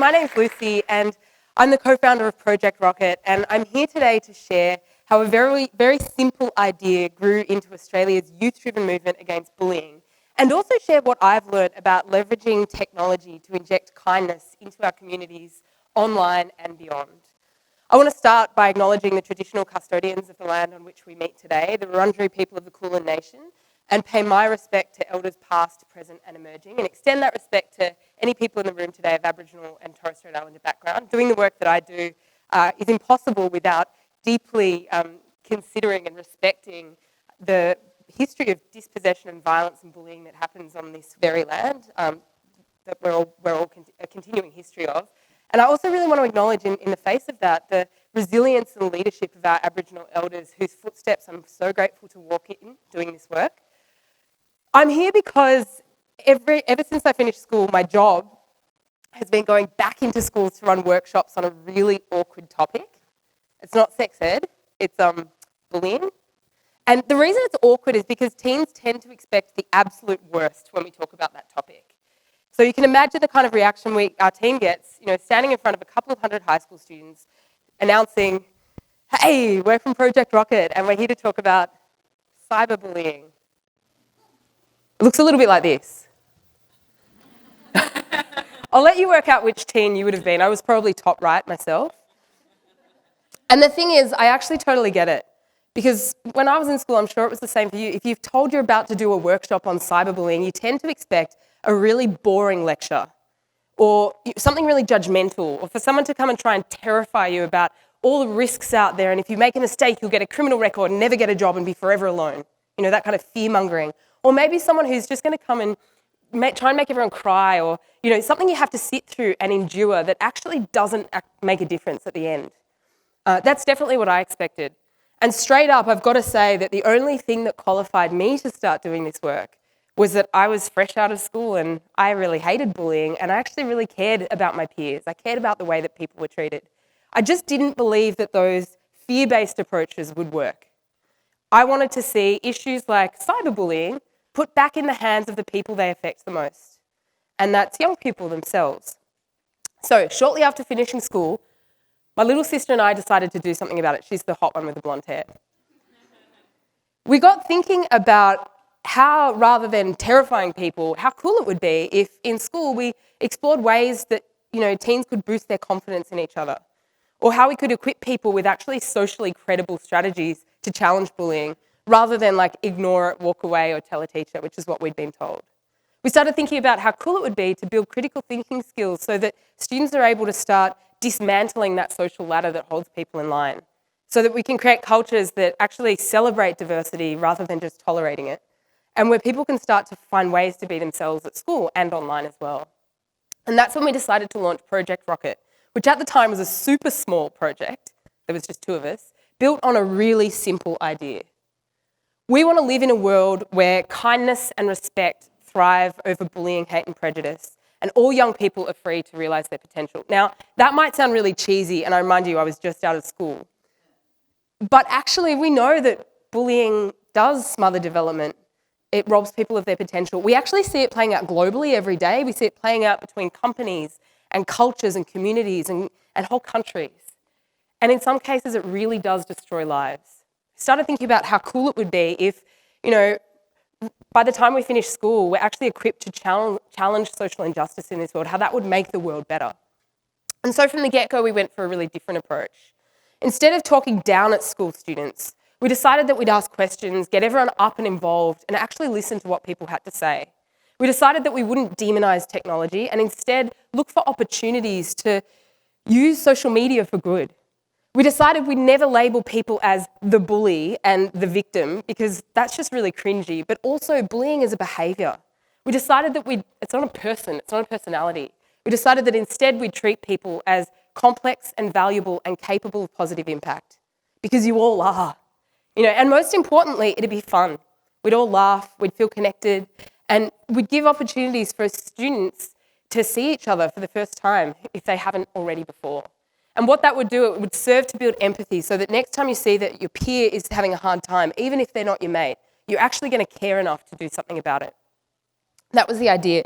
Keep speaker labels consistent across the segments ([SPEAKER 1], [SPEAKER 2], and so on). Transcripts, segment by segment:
[SPEAKER 1] my name's Lucy and I'm the co-founder of Project Rockit, and I'm here today to share how a very, very simple idea grew into Australia's youth-driven movement against bullying, and also share what I've learned about leveraging technology to inject kindness into our communities online and beyond. I want to start by acknowledging the traditional custodians of the land on which we meet today, the Wurundjeri people of the Kulin Nation, and pay my respect to elders past, present and emerging, and extend that respect to any people in the room today of Aboriginal and Torres Strait Islander background. Doing the work that I do is impossible without deeply considering and respecting the history of dispossession and violence and bullying that happens on this very land that we're all a continuing history of. And I also really want to acknowledge in the face of that the resilience and leadership of our Aboriginal elders whose footsteps I'm so grateful to walk in doing this work. I'm here because ever since I finished school, my job has been going back into schools to run workshops on a really awkward topic. It's not sex ed, it's bullying. And the reason it's awkward is because teens tend to expect the absolute worst when we talk about that topic. So you can imagine the kind of reaction our team gets, standing in front of a couple of hundred high school students announcing, hey, we're from Project Rockit and we're here to talk about cyberbullying. It looks a little bit like this. I'll let you work out which teen you would have been. I was probably top right myself. And the thing is, I actually totally get it. Because when I was in school, I'm sure it was the same for you. If you've told you're about to do a workshop on cyberbullying, you tend to expect a really boring lecture or something really judgmental, or for someone to come and try and terrify you about all the risks out there, and if you make a mistake, you'll get a criminal record and never get a job and be forever alone. That kind of fear-mongering. Or maybe someone who's just going to come and try and make everyone cry, or something you have to sit through and endure that actually doesn't make a difference at the end. That's definitely what I expected. And straight up, I've got to say that the only thing that qualified me to start doing this work was that I was fresh out of school and I really hated bullying, and I actually really cared about my peers. I cared about the way that people were treated. I just didn't believe that those fear-based approaches would work. I wanted to see issues like cyberbullying put back in the hands of the people they affect the most, and that's young people themselves. So shortly after finishing school, my little sister and I decided to do something about it. She's the hot one with the blonde hair. We got thinking about how, rather than terrifying people, how cool it would be if in school we explored ways that teens could boost their confidence in each other, or how we could equip people with actually socially credible strategies to challenge bullying, rather than ignore it, walk away, or tell a teacher, which is what we'd been told. We started thinking about how cool it would be to build critical thinking skills so that students are able to start dismantling that social ladder that holds people in line, so that we can create cultures that actually celebrate diversity rather than just tolerating it, and where people can start to find ways to be themselves at school and online as well. And that's when we decided to launch Project Rockit, which at the time was a super small project, there was just two of us, built on a really simple idea. We want to live in a world where kindness and respect thrive over bullying, hate and prejudice, and all young people are free to realise their potential. Now, that might sound really cheesy, and I remind you, I was just out of school. But actually, we know that bullying does smother development. It robs people of their potential. We actually see it playing out globally every day. We see it playing out between companies and cultures and communities and whole countries. And in some cases, it really does destroy lives. I started thinking about how cool it would be if, by the time we finish school, we're actually equipped to challenge social injustice in this world, how that would make the world better. And so from the get-go, we went for a really different approach. Instead of talking down at school students, we decided that we'd ask questions, get everyone up and involved, and actually listen to what people had to say. We decided that we wouldn't demonise technology and instead look for opportunities to use social media for good. We decided we'd never label people as the bully and the victim because that's just really cringy, but also bullying is a behaviour. We decided that it's not a person, it's not a personality. We decided that instead we'd treat people as complex and valuable and capable of positive impact, because you all are. And most importantly, it'd be fun. We'd all laugh, we'd feel connected, and we'd give opportunities for students to see each other for the first time if they haven't already before. And what that would do, it would serve to build empathy so that next time you see that your peer is having a hard time, even if they're not your mate, you're actually going to care enough to do something about it. That was the idea.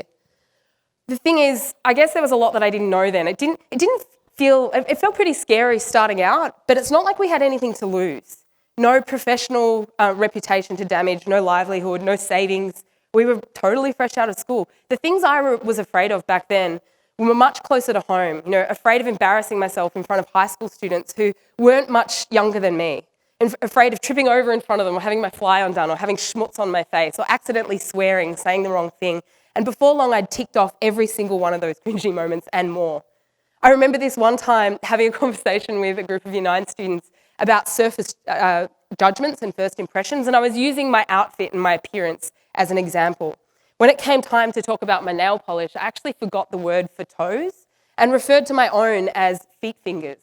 [SPEAKER 1] the thing is, I guess there was a lot that I didn't know then. It felt pretty scary starting out, but it's not like we had anything to lose. No professional reputation to damage, no livelihood, no savings. We were totally fresh out of school. The things I was afraid of back then were much closer to home, afraid of embarrassing myself in front of high school students who weren't much younger than me, and afraid of tripping over in front of them or having my fly undone or having schmutz on my face or accidentally swearing, saying the wrong thing. And before long, I'd ticked off every single one of those cringy moments and more. I remember this one time having a conversation with a group of Year 9 students about surface judgments and first impressions, and I was using my outfit and my appearance as an example. When it came time to talk about my nail polish, I actually forgot the word for toes and referred to my own as feet fingers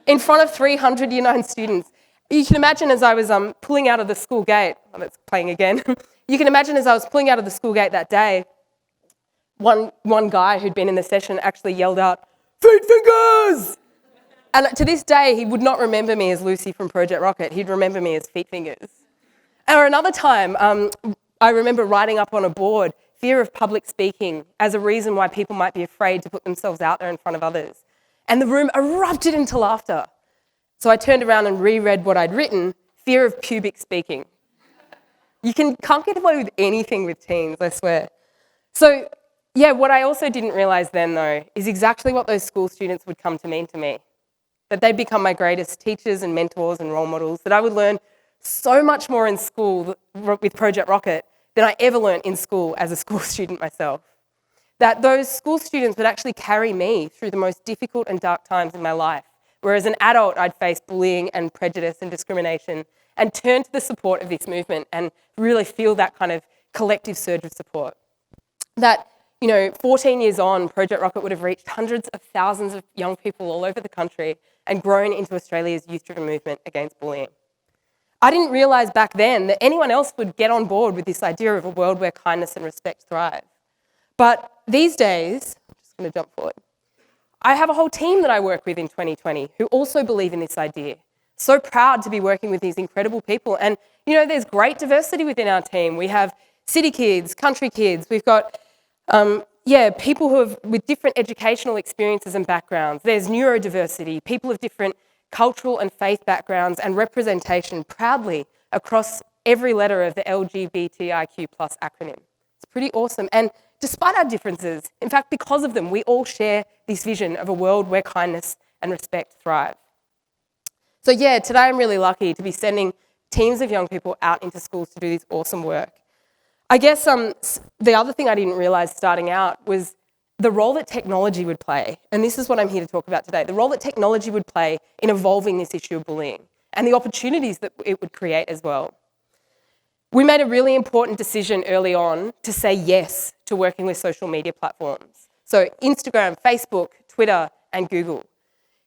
[SPEAKER 1] in front of 300 Year 9 students. You can imagine as I was pulling out of the school gate, oh, that's playing again. You can imagine as I was pulling out of the school gate that day, one guy who'd been in the session actually yelled out, "Feet fingers!" And to this day, he would not remember me as Lucy from Project Rockit. He'd remember me as Feet Fingers. Or another time, I remember writing up on a board, fear of public speaking as a reason why people might be afraid to put themselves out there in front of others. And the room erupted into laughter. So I turned around and reread what I'd written, fear of pubic speaking. You can't get away with anything with teens, I swear. So yeah, what I also didn't realise then though, is exactly what those school students would come to mean to me. That they'd become my greatest teachers and mentors and role models, that I would learn so much more in school with Project Rockit than I ever learned in school as a school student myself. That those school students would actually carry me through the most difficult and dark times in my life, whereas an adult I'd face bullying and prejudice and discrimination and turn to the support of this movement and really feel that kind of collective surge of support. That 14 years on, Project Rockit would have reached hundreds of thousands of young people all over the country and grown into Australia's youth-driven movement against bullying. I didn't realise back then that anyone else would get on board with this idea of a world where kindness and respect thrive. But these days, I'm just going to jump forward, I have a whole team that I work with in 2020 who also believe in this idea. So proud to be working with these incredible people. And, there's great diversity within our team. We have city kids, country kids, we've got people with different educational experiences and backgrounds. There's neurodiversity, people of different cultural and faith backgrounds and representation proudly across every letter of the LGBTIQ+ acronym. It's pretty awesome. And despite our differences, in fact, because of them, we all share this vision of a world where kindness and respect thrive. So yeah, today I'm really lucky to be sending teams of young people out into schools to do this awesome work. I guess the other thing I didn't realise starting out was the role that technology would play, and this is what I'm here to talk about today, the role that technology would play in evolving this issue of bullying and the opportunities that it would create as well. We made a really important decision early on to say yes to working with social media platforms. So Instagram, Facebook, Twitter, and Google.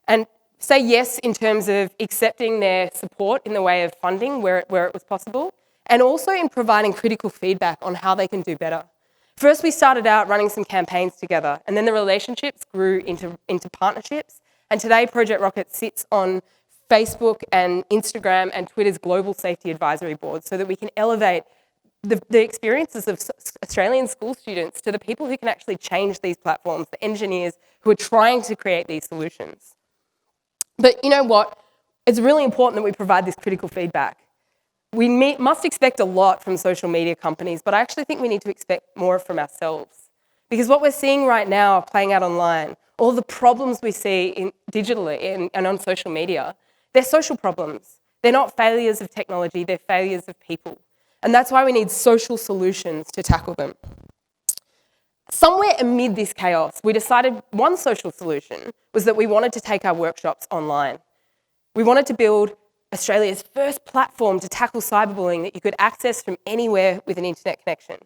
[SPEAKER 1] And say yes in terms of accepting their support in the way of funding where it was possible, and also in providing critical feedback on how they can do better. First, we started out running some campaigns together, and then the relationships grew into partnerships. And today, Project Rockit sits on Facebook and Instagram and Twitter's global safety advisory board so that we can elevate the experiences of Australian school students to the people who can actually change these platforms, the engineers who are trying to create these solutions. But you know what? It's really important that we provide this critical feedback. We must expect a lot from social media companies, but I actually think we need to expect more from ourselves. Because what we're seeing right now playing out online, all the problems we see digitally and on social media, they're social problems. They're not failures of technology, they're failures of people. And that's why we need social solutions to tackle them. Somewhere amid this chaos, we decided one social solution was that we wanted to take our workshops online. We wanted to build Australia's first platform to tackle cyberbullying that you could access from anywhere with an internet connection.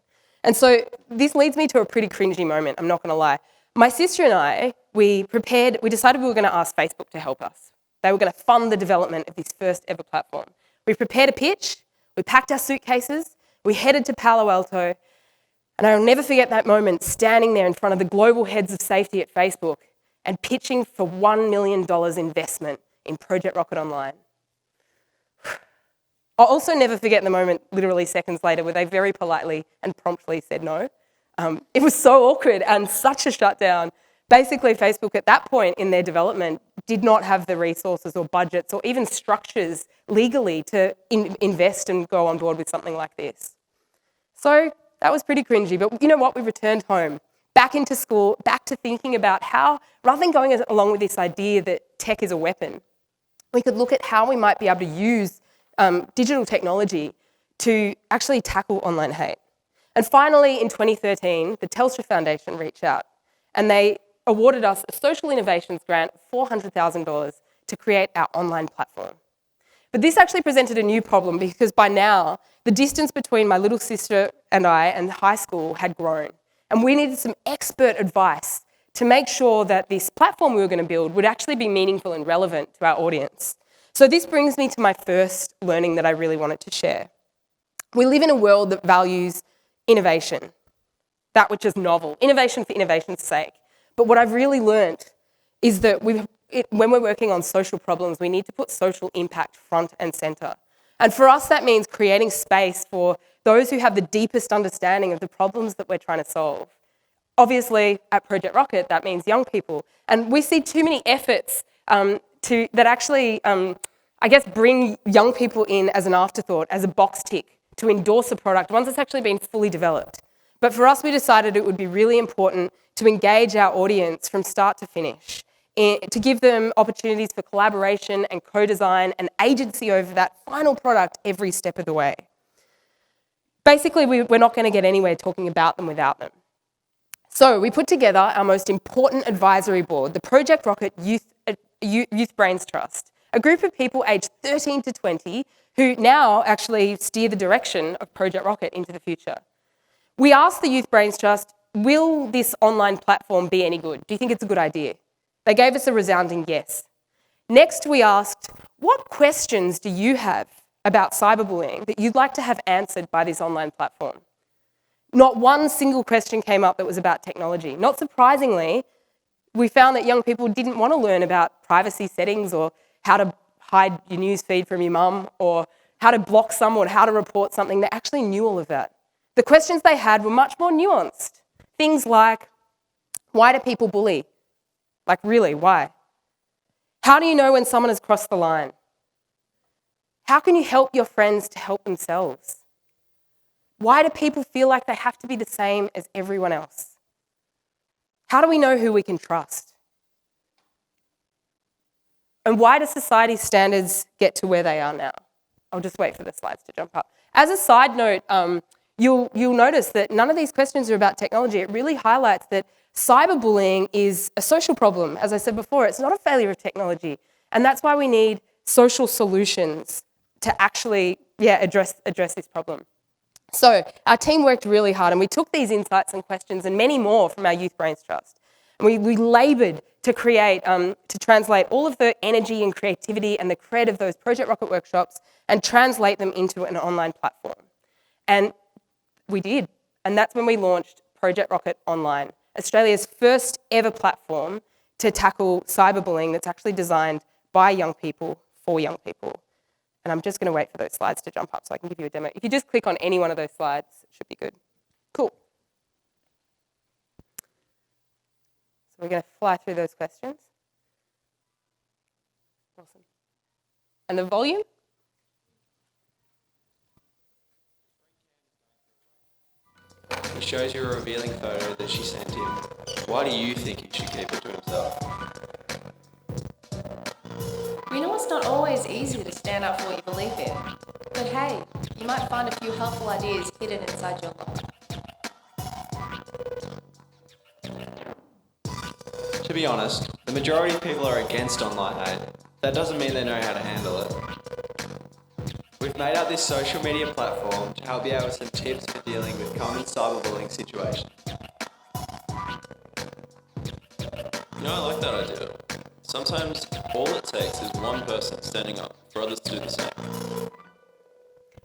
[SPEAKER 1] And so this leads me to a pretty cringy moment, I'm not going to lie. My sister and I, we decided we were going to ask Facebook to help us. They were going to fund the development of this first ever platform. We prepared a pitch, we packed our suitcases, we headed to Palo Alto, and I'll never forget that moment standing there in front of the global heads of safety at Facebook and pitching for $1 million investment in Project Rockit Online. I'll also never forget the moment, literally seconds later, where they very politely and promptly said no. It was so awkward and such a shutdown. Basically, Facebook at that point in their development did not have the resources or budgets or even structures legally to invest and go on board with something like this. So that was pretty cringy, but you know what? We returned home, back into school, back to thinking about how, rather than going along with this idea that tech is a weapon, we could look at how we might be able to use digital technology to actually tackle online hate. And finally, in 2013, the Telstra Foundation reached out and they awarded us a social innovations grant of $400,000 to create our online platform. But this actually presented a new problem because by now, the distance between my little sister and I and high school had grown. And we needed some expert advice to make sure that this platform we were going to build would actually be meaningful and relevant to our audience. So this brings me to my first learning that I really wanted to share. We live in a world that values innovation, that which is novel, innovation for innovation's sake. But what I've really learnt is that when we're working on social problems, we need to put social impact front and centre. And for us, that means creating space for those who have the deepest understanding of the problems that we're trying to solve. Obviously, at Project Rockit, that means young people. And we see too many efforts that actually, I guess, bring young people in as an afterthought, as a box tick, to endorse a product once it's actually been fully developed. But for us, we decided it would be really important to engage our audience from start to finish, to give them opportunities for collaboration and co-design and agency over that final product every step of the way. Basically, we're not going to get anywhere talking about them without them. So we put together our most important advisory board, the Project Rockit Youth Brains Trust, a group of people aged 13 to 20 who now actually steer the direction of Project Rockit into the future. We asked the Youth Brains Trust, will this online platform be any good? Do you think it's a good idea? They gave us a resounding yes. Next, we asked, what questions do you have about cyberbullying that you'd like to have answered by this online platform? Not one single question came up that was about technology. Not surprisingly, we found that young people didn't want to learn about privacy settings or how to hide your news feed from your mum or how to block someone, how to report something. They actually knew all of that. The questions they had were much more nuanced. Things like, why do people bully? Like, really, why? How do you know when someone has crossed the line? How can you help your friends to help themselves? Why do people feel like they have to be the same as everyone else? How do we know who we can trust? And why do society's standards get to where they are now? I'll just wait for the slides to jump up. As a side note, you'll notice that none of these questions are about technology. It really highlights that cyberbullying is a social problem. As I said before, it's not a failure of technology. And that's why we need social solutions to actually address this problem. So our team worked really hard and we took these insights and questions and many more from our Youth Brains Trust. And we laboured to create, to translate all of the energy and creativity and the cred of those Project Rockit workshops and translate them into an online platform. And we did. And that's when we launched Project Rockit Online, Australia's first ever platform to tackle cyberbullying that's actually designed by young people for young people. And I'm just going to wait for those slides to jump up so I can give you a demo. If you just click on any one of those slides, it should be good. Cool. So we're going to fly through those questions. Awesome. And the volume?
[SPEAKER 2] He shows you a revealing photo that she sent him. Why do you think he should keep it to himself?
[SPEAKER 3] We know it's not always easy to stand up for what you believe in. But hey, you might find a few helpful ideas hidden inside your life.
[SPEAKER 2] To be honest, the majority of people are against online hate. That doesn't mean they know how to handle it. We've made out this social media platform to help you out with some tips for dealing with common cyberbullying situations. You know, I like that idea. Sometimes all it takes is one person standing up for others to do the same.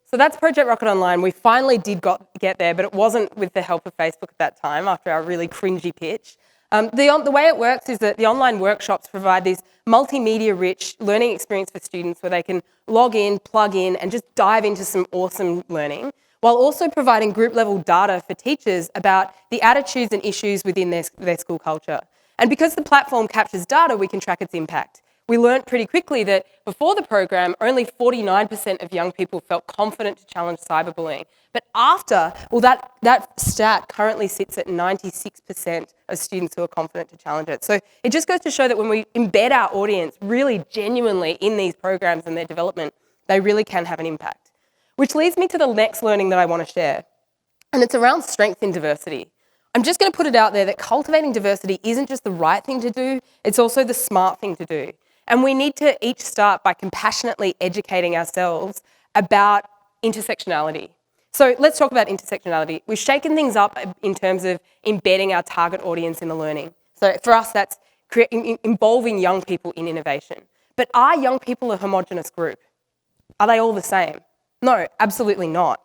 [SPEAKER 1] So that's Project Rockit Online. We finally did get there, but it wasn't with the help of Facebook at that time after our really cringy pitch. The way it works is that the online workshops provide this multimedia-rich learning experience for students where they can log in, plug in, and just dive into some awesome learning. while also providing group-level data for teachers about the attitudes and issues within their school culture. And because the platform captures data, we can track its impact. We learnt pretty quickly that before the program, only 49% of young people felt confident to challenge cyberbullying. But after, well, that stat currently sits at 96% of students who are confident to challenge it. So it just goes to show that when we embed our audience really genuinely in these programs and their development, they really can have an impact. Which leads me to the next learning that I want to share, and it's around strength in diversity. I'm just going to put it out there that cultivating diversity isn't just the right thing to do, it's also the smart thing to do. And we need to each start by compassionately educating ourselves about intersectionality. So let's talk about intersectionality. We've shaken things up in terms of embedding our target audience in the learning. So for us, that's involving young people in innovation. But are young people a homogenous group? Are they all the same? No, absolutely not.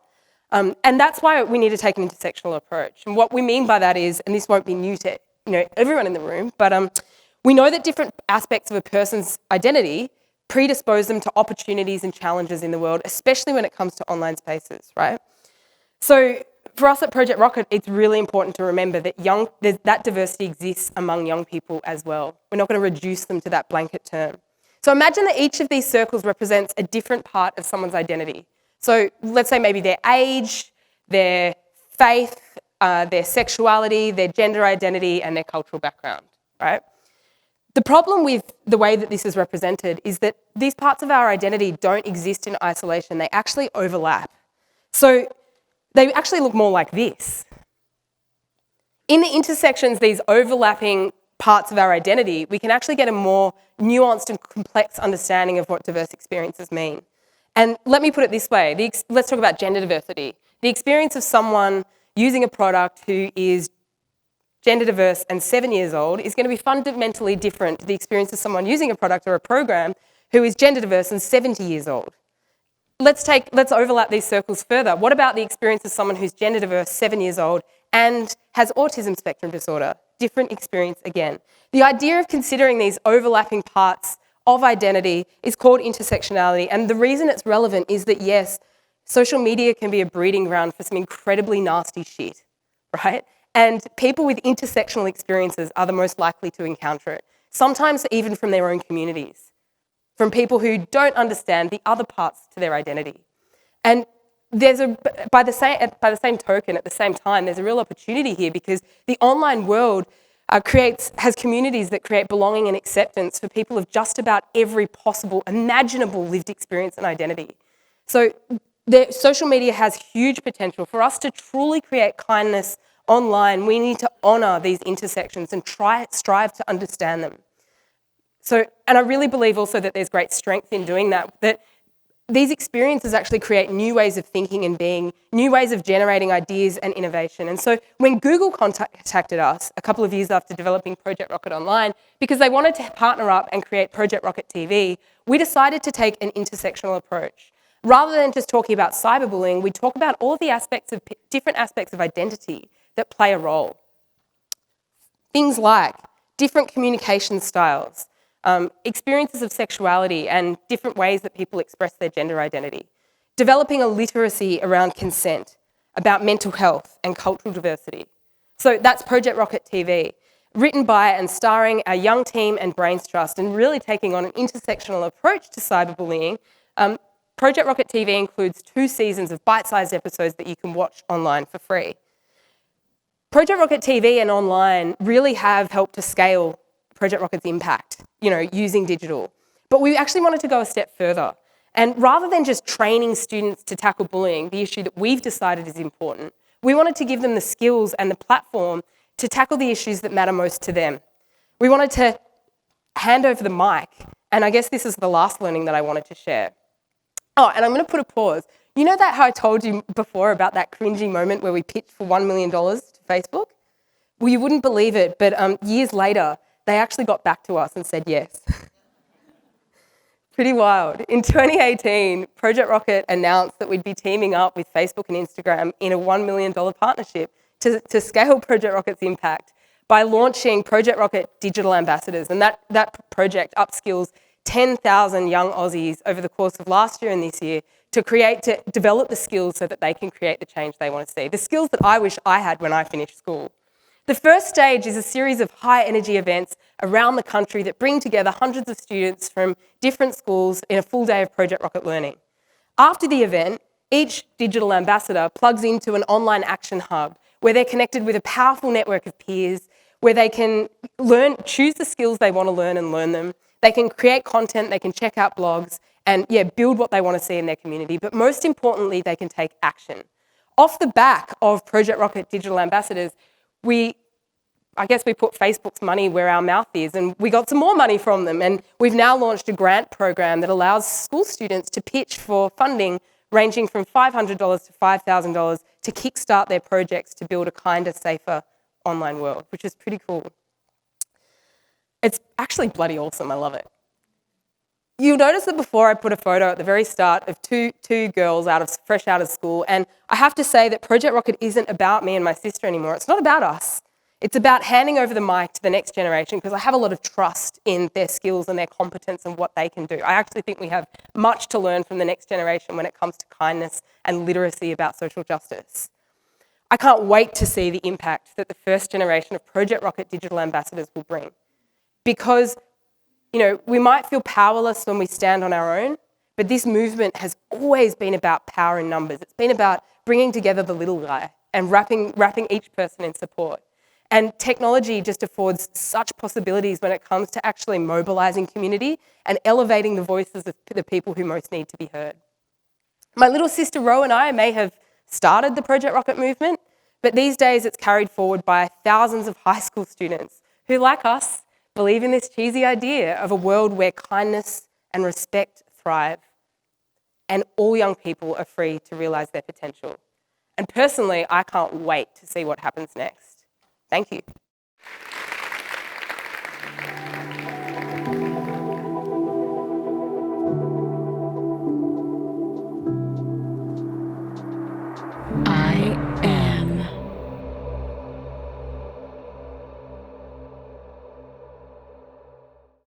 [SPEAKER 1] And that's why we need to take an intersectional approach. And what we mean by that is, and this won't be new to everyone in the room, but we know that different aspects of a person's identity predispose them to opportunities and challenges in the world, especially when it comes to online spaces, right? So for us at Project Rockit, it's really important to remember that that diversity exists among young people as well. We're not going to reduce them to that blanket term. So imagine that each of these circles represents a different part of someone's identity. So let's say maybe their age, their faith, their sexuality, their gender identity, and their cultural background, right? The problem with the way that this is represented is that these parts of our identity don't exist in isolation. They actually overlap. So they actually look more like this. In the intersections, these overlapping parts of our identity, we can actually get a more nuanced and complex understanding of what diverse experiences mean. And let me put it this way. Let's talk about gender diversity. The experience of someone using a product who is gender diverse and 7 years old is going to be fundamentally different to the experience of someone using a product or a program who is gender diverse and 70 years old. Let's overlap these circles further. What about the experience of someone who's gender diverse, 7 years old, and has autism spectrum disorder? Different experience again. The idea of considering these overlapping parts of identity is called intersectionality, and the reason it's relevant is that, yes, social media can be a breeding ground for some incredibly nasty shit, right? And people with intersectional experiences are the most likely to encounter it, sometimes even from their own communities, from people who don't understand the other parts to their identity. And by the same token, at the same time, there's a real opportunity here because the online world has communities that create belonging and acceptance for people of just about every possible imaginable lived experience and identity. So social media has huge potential. For us to truly create kindness online, we need to honour these intersections and strive to understand them. So, and I really believe also that there's great strength in doing that these experiences actually create new ways of thinking and being, new ways of generating ideas and innovation. And so when Google contacted us a couple of years after developing Project Rockit Online, because they wanted to partner up and create Project Rockit TV, we decided to take an intersectional approach. Rather than just talking about cyberbullying, we talk about all the different aspects of identity that play a role. Things like different communication styles, experiences of sexuality and different ways that people express their gender identity. Developing a literacy around consent, about mental health and cultural diversity. So that's Project Rockit TV, written by and starring our young team and Brains Trust, and really taking on an intersectional approach to cyberbullying. Project Rockit TV includes 2 seasons of bite-sized episodes that you can watch online for free. Project Rockit TV and online really have helped to scale Project Rockit's impact, using digital. But we actually wanted to go a step further. And rather than just training students to tackle bullying, the issue that we've decided is important, we wanted to give them the skills and the platform to tackle the issues that matter most to them. We wanted to hand over the mic, and I guess this is the last learning that I wanted to share. Oh, and I'm going to put a pause. You know that how I told you before about that cringy moment where we pitched for $1 million to Facebook? Well, you wouldn't believe it, but years later, they actually got back to us and said yes. Pretty wild. In 2018, Project Rockit announced that we'd be teaming up with Facebook and Instagram in a $1 million partnership to scale Project Rockit's impact by launching Project Rockit Digital Ambassadors. And that project upskills 10,000 young Aussies over the course of last year and this year to develop the skills so that they can create the change they want to see. The skills that I wish I had when I finished school. The first stage is a series of high-energy events around the country that bring together hundreds of students from different schools in a full day of Project Rockit learning. After the event, each digital ambassador plugs into an online action hub where they're connected with a powerful network of peers, where they can choose the skills they want to learn and learn them. They can create content, they can check out blogs, and build what they want to see in their community. But most importantly, they can take action. Off the back of Project Rockit digital ambassadors, I guess we put Facebook's money where our mouth is, and we got some more money from them. And we've now launched a grant program that allows school students to pitch for funding ranging from $500 to $5,000 to kickstart their projects to build a kinder, safer online world, which is pretty cool. It's actually bloody awesome, I love it. You'll notice that before I put a photo at the very start of two girls fresh out of school, and I have to say that Project Rockit isn't about me and my sister anymore. It's not about us. It's about handing over the mic to the next generation because I have a lot of trust in their skills and their competence and what they can do. I actually think we have much to learn from the next generation when it comes to kindness and literacy about social justice. I can't wait to see the impact that the first generation of Project Rockit digital ambassadors will bring. Because, we might feel powerless when we stand on our own, but this movement has always been about power in numbers. It's been about bringing together the little guy and wrapping each person in support. And technology just affords such possibilities when it comes to actually mobilising community and elevating the voices of the people who most need to be heard. My little sister Ro and I may have started the Project Rockit movement, but these days it's carried forward by thousands of high school students who, like us, believe in this cheesy idea of a world where kindness and respect thrive and all young people are free to realise their potential. And personally, I can't wait to see what happens next. Thank you.